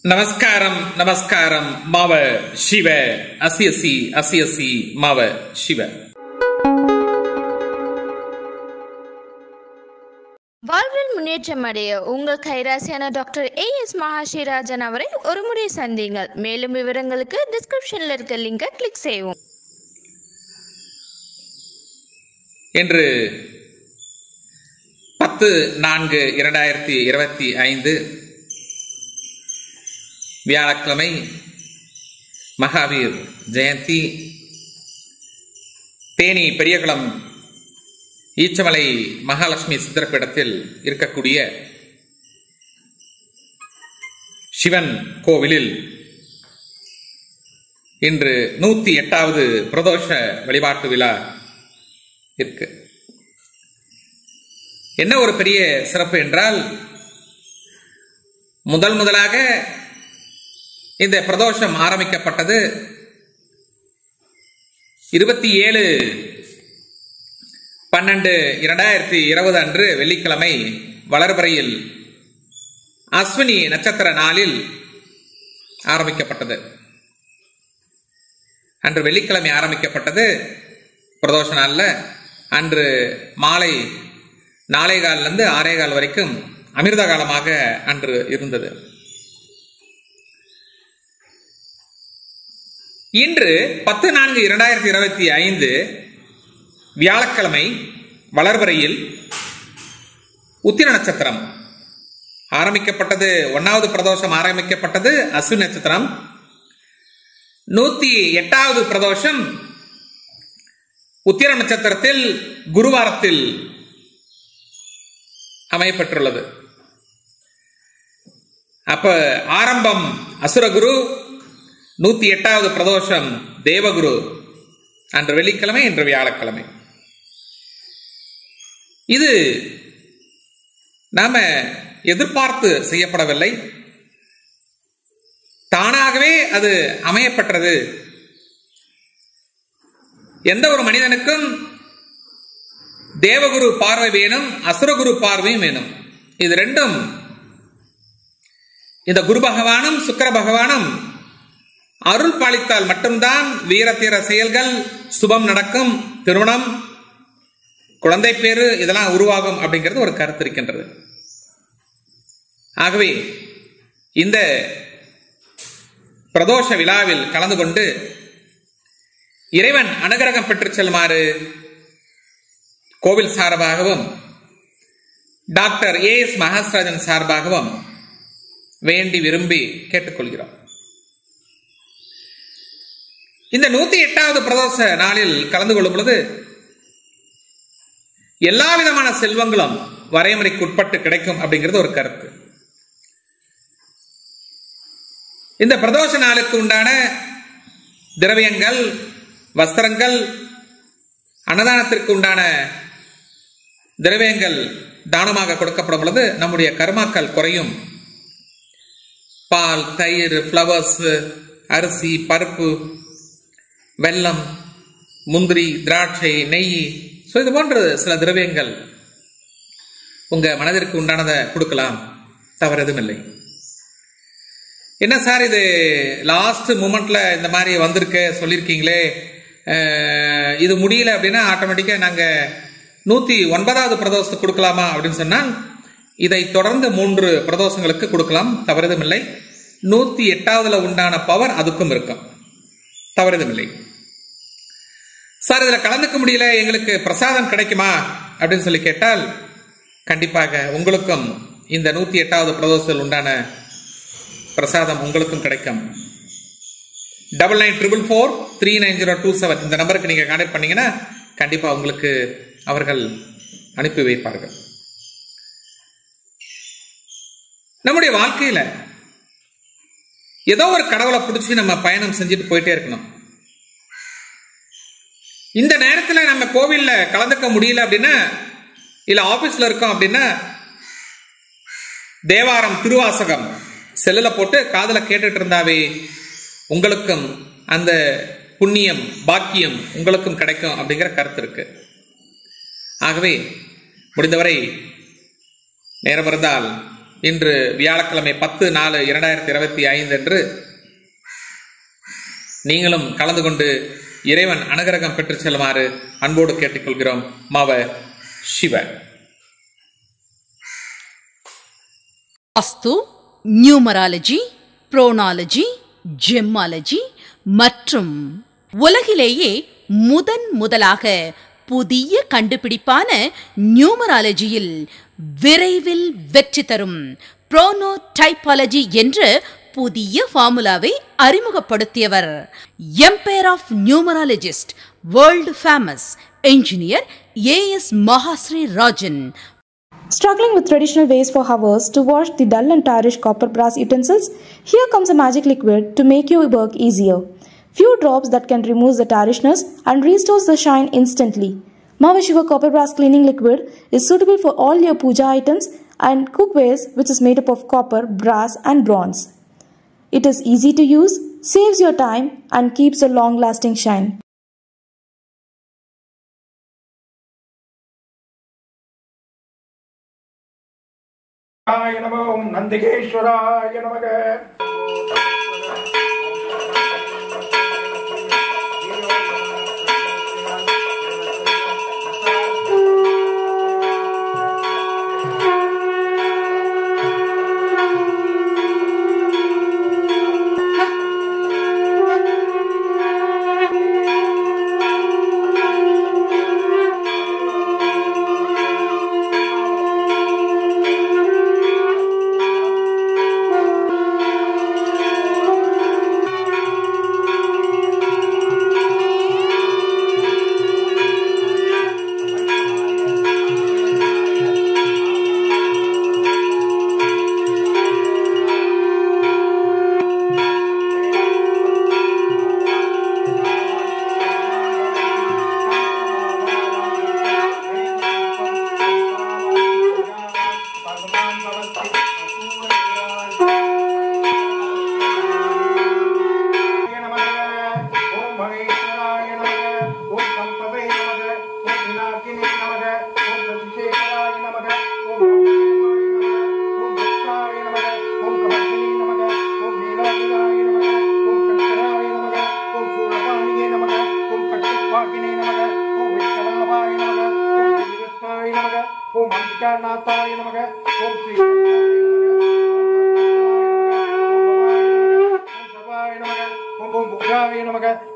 நமஸ்காரம் நமஸ்காரம் மாவ சிவ அசியசி அசியசி மாவ சிவ. வாழ்வில் முன்னேற்றம் அடைய உங்கள் கைராசியான டாக்டர் ஏஎஸ் மகாஸ்ரீராஜன் அவரை ஒரு முறை சந்தியுங்கள். மேலும் விவரங்களுக்கு டிஸ்கிரிப்ஷன்ல இருக்க லிங்கை கிளிக் செய்வோம். இன்று 10/4/2025 வியாழக்கிழமை, மகாவீர் ஜெயந்தி. தேனி பெரியகுளம் ஈச்சமலை மகாலட்சுமி சித்திரப்பீடத்தில் இருக்கக்கூடிய சிவன் கோவிலில் இன்று 108வது பிரதோஷ வழிபாட்டு விழா இருக்கு. என்ன ஒரு பெரிய சிறப்பு என்றால், முதலாக இந்த பிரதோஷம் ஆரம்பிக்கப்பட்டது 27/12/2020 அன்று வெள்ளிக்கிழமை வளர்பிறையில் அஸ்வினி நட்சத்திர நாளில் ஆரம்பிக்கப்பட்டது. அன்று வெள்ளிக்கிழமை ஆரம்பிக்கப்பட்டது பிரதோஷ நாளில். அன்று மாலை 4:15 6:15 வரைக்கும் அமிர்த காலமாக அன்று இருந்தது. இன்று 10/4/2025 வியாழக்கிழமை வளர்பிறையில் உத்திர நட்சத்திரம் ஆரம்பிக்கப்பட்டது. 1வது பிரதோஷம் ஆரம்பிக்கப்பட்டது அஸ்வினி நட்சத்திரம். 108வது பிரதோஷம் உத்திர நட்சத்திரத்தில் குருவாரத்தில் அமையப்பட்டுள்ளது. அப்ப ஆரம்பம் அசுரகுரு, 108வது பிரதோஷம் தேவகுரு. அன்று வெள்ளிக்கிழமை, இன்று வியாழக்கிழமை. இது நாம எதிர்பார்த்து செய்யப்படவில்லை, தானாகவே அது அமையப்பட்டது. எந்த ஒரு மனிதனுக்கும் தேவகுரு பார்வை வேணும், அசுரகுரு பார்வையும் வேணும். இது ரெண்டும் இந்த குரு பகவானும் சுக்கிர பகவானும் அருள் பாலித்தால் மட்டும்தான் வீரத்தீர செயல்கள் சுபம் நடக்கும், திருமணம், குழந்தை பேரு இதெல்லாம் உருவாகும் அப்படிங்கிறது ஒரு கருத்து இருக்கின்றது. ஆகவே இந்த பிரதோஷ விழாவில் கலந்து கொண்டு இறைவன் அனுகிரகம் பெற்று செல்லுமாறு கோவில் சார்பாகவும் டாக்டர் ஏஎஸ் மகாஸ்ரீராஜன் சார்பாகவும் வேண்டி விரும்பி கேட்டுக்கொள்கிறோம். இந்த 108வது பிரதோஷ நாளில் கலந்து கொள்ளும் பொழுது எல்லா விதமான செல்வங்களும் வரைமுறைக்கு உட்பட்டு கிடைக்கும் அப்படிங்கிறது ஒரு கருத்து. இந்த பிரதோஷ நாளுக்கு உண்டான திரவியங்கள், வஸ்திரங்கள், அன்னதானத்திற்கு உண்டான திரவியங்கள் தானமாக கொடுக்கப்படும் பொழுது நம்முடைய கர்மாக்கள் குறையும். பால், தயிர், ஃப்ளவர்ஸ், அரிசி, பருப்பு, வெல்லம், முந்திரி, திராட்சை, நெய், இது போன்ற சில திரவியங்கள் உங்க மனதிற்கு உண்டானதை கொடுக்கலாம், தவறு எதுவும் இல்லை. என்ன சார் இது லாஸ்ட் மூமெண்ட்ல இந்த மாதிரி வந்திருக்கு சொல்லியிருக்கீங்களே, இது முடியல அப்படின்னா ஆட்டோமேட்டிக்கா நாங்க 109வது பிரதோஷத்துக்கு கொடுக்கலாமா அப்படின்னு சொன்னால், இதை தொடர்ந்து 3 பிரதோஷங்களுக்கு கொடுக்கலாம், தவறுதும் இல்லை. 108வதுல உண்டான பவர் அதுக்கும் இருக்கும், தவறுதும் இல்லை. சார் இதுல கலந்துக்க முடியல, எங்களுக்கு பிரசாதம் கிடைக்குமா அப்படின்னு சொல்லி கேட்டால், கண்டிப்பாக உங்களுக்கும் இந்த 108வது பிரதோஷத்தில் உண்டான பிரசாதம் உங்களுக்கும் கிடைக்கும். 9944439027 இந்த நம்பருக்கு நீங்க கான்டாக்ட் பண்ணீங்கன்னா கண்டிப்பா உங்களுக்கு அவர்கள் அனுப்பி வைப்பார்கள். நம்முடைய வாழ்க்கையில ஏதோ ஒரு கடவுளை பிடிச்சி நம்ம பயணம் செஞ்சுட்டு போயிட்டே இருக்கணும். இந்த நேரத்தில் நம்ம கோவில்ல கலந்துக்க முடியல அப்படின்னா, இல்ல ஆபீஸ்ல இருக்கோம் அப்படின்னா, தேவாரம் திருவாசகம் செல்லுல போட்டு காதல கேட்டுட்டு இருந்தாவே உங்களுக்கும் அந்த புண்ணியம் பாக்கியம் உங்களுக்கும் கிடைக்கும் அப்படிங்கிற கருத்து இருக்கு. ஆகவே முடிந்தவரை நேரம் இருந்தால் இன்று வியாழக்கிழமை 10/4/2025 அன்று நீங்களும் கலந்து கொண்டு இறைவன் அனுகிரகம் பெற்று செல்லுமாறு அன்போடு கேட்டுக்கொள்கிறோம். மாவ சிவ. வாஸ்து, நியூமராலஜி, புரோனாலஜி, ஜெம்மாலஜி மற்றும் உலகிலேயே முதலாக புதிய கண்டுபிடிப்பான நியூமராலஜியில் விரைவில் வெற்றி தரும் புரோனோடைபாலஜி என்ற புதிய ஃபார்முலாவை அறிமுகப்படுத்தியவர் empire of numerologist, world famous engineer A.S. Mahasri Rajan. Struggling with traditional ways for hours to wash the dull and tarnished copper brass utensils? Here comes a magic liquid to make your work easier. Few drops that can remove the tarnishness and restores the shine instantly. Mavashiva Copper Brass Cleaning Liquid is suitable for all your puja items and cookwares, which is made up of copper, brass and bronze. It is easy to use, saves your time and keeps a long-lasting shine. Om Nandikeshwaraya Namaha.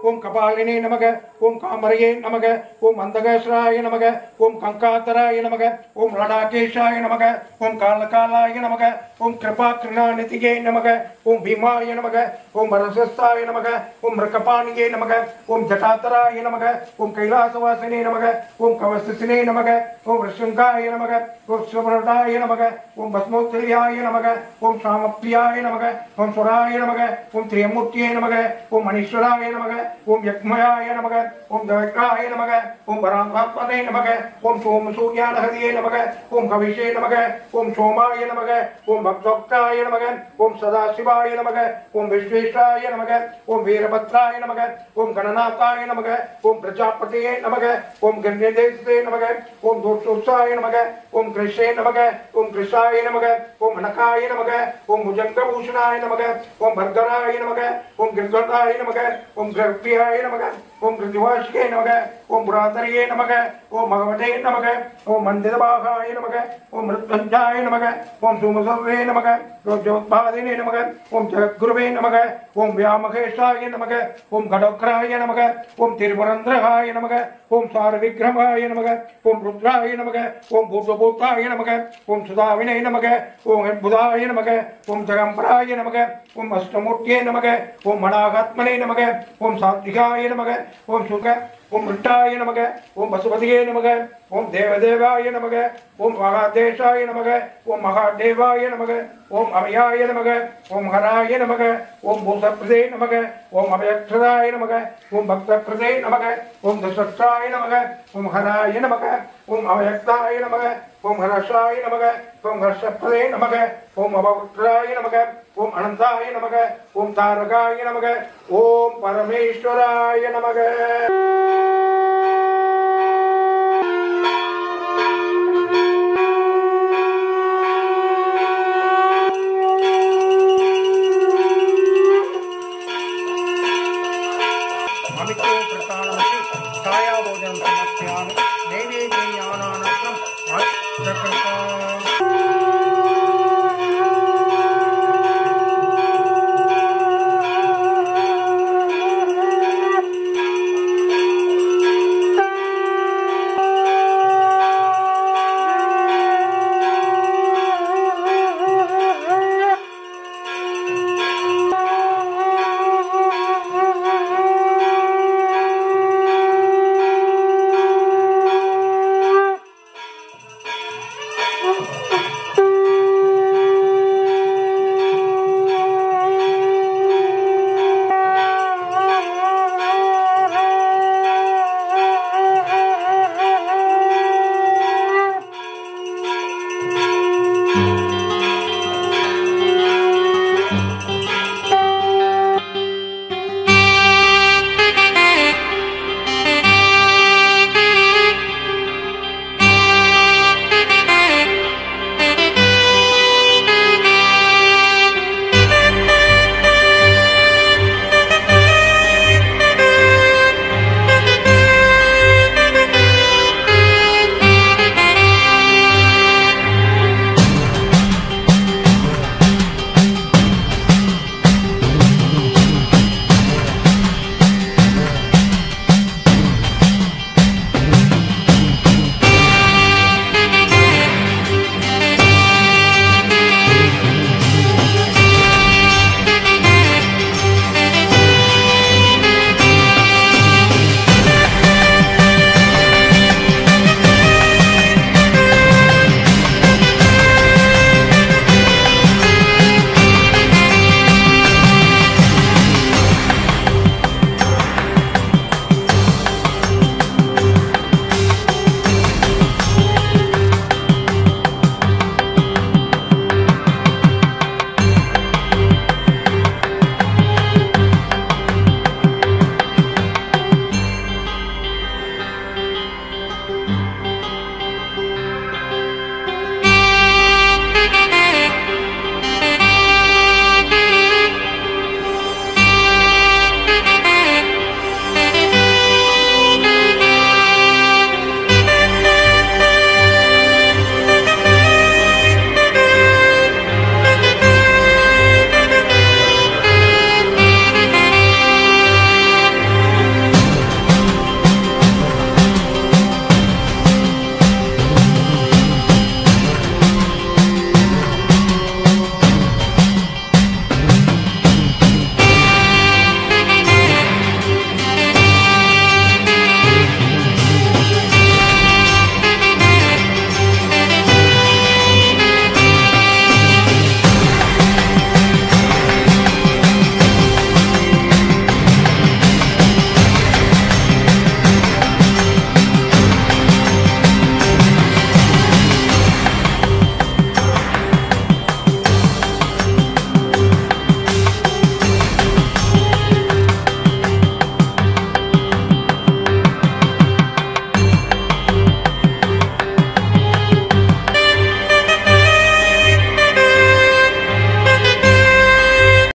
Om Kapaline Namaga, Om Kamaraye Namaga, Om Andagashraye Namaga, Om Kankataraye Namaga, Om Radakeshaya Namaga, Om Kalakalaye Namaga, Om Kripakrina Nitige Namaga, Om Bhimaya Namaga, Om Barasastaya Namaga, Om Rakapaniye Namaga, Om Jatataraye Namaga, Om Kailasavasine Namaga, Om Kavasasine Namaga, Om Rishungaye Namaga, Om Sumradaye Namaga, Om Basmotriyaye Namaga, Om Samapriyaye Namaga, Om Suraye Namaga, Om Triyamurtiye Namaga, Om Manishwaraye Namaga, Om Yakmaya Namaga, Om Davakraye Namaga, Om Paramapade Namaga, Om Somasuyanahaye Namaga, Om Kavishe Namaga, Om Somaya Namaga, Om Bhaktaye Namaga, Om Sadashivaye Namaga, Om Vishveshaya Namaga, Om Veerabatraye Namaga, Om Gananataye Namaga, Om Prajapatiye Namaga, Om Ganyadese Namaga, Om Dorsosaya Namaga, Om Krishe Namaga, Om Krishaye Namaga, Om Anakaye Namaga, Om Mujangabhushanaye Namaga, Om Bhargaraye Namaga, Om Girgadaye Namaga, Om Grappiyaye Namaga, Om Gridivashike Namaga, Om Puratariye Namaga, Om Bhagavate Namaga, Om Mandidabhaye Namaga, Om Mritvanjaye Namaga, Om Sumasave Namaga, Om Jotpadine Namaga, Om Jagadguruve Namaga, Om Vyamakheshaye Namaga, Om Gadokraye Namaga, Om Tiruvarandrahaye Namaga, Om Sarvigramaye Namaga, Om Rudraye Namaga, Om Buddhabhutaye Namaga, Om Sudavine Namaga, Om Budaye Namaga, Om Jagamparaye Namaga, Om Astamurtye Namaga, Om Managatmane Namaga, Om Satvikaye Namaga, Om Sukha, Om Rittaye Namaga, Om Vasubhatiye Namaga, Om Devadevaye Namaga, Om Mahadeshaye Namaga, Om Mahadevaye Namaga, Om Amayaye Namaga, Om Haraye Namaga, Om Bhusaprade Namaga, Om Abhayakshadaye Namaga, Om Bhaktaprade Namaga, Om Dasatraye Namaga, Om Haraye Namaga, Om Abhayaktaye Namaga, Om Harashaye Namaga, Om Harshaprade Namaga, Om Abhavatraye Namaga, Om Anantaye Namaga, Om Taragaye Namaga, Om Parameshwaraye Namaga. छाया भोजन समर्पयामि नैवेद्यज्ञानानन्तरम्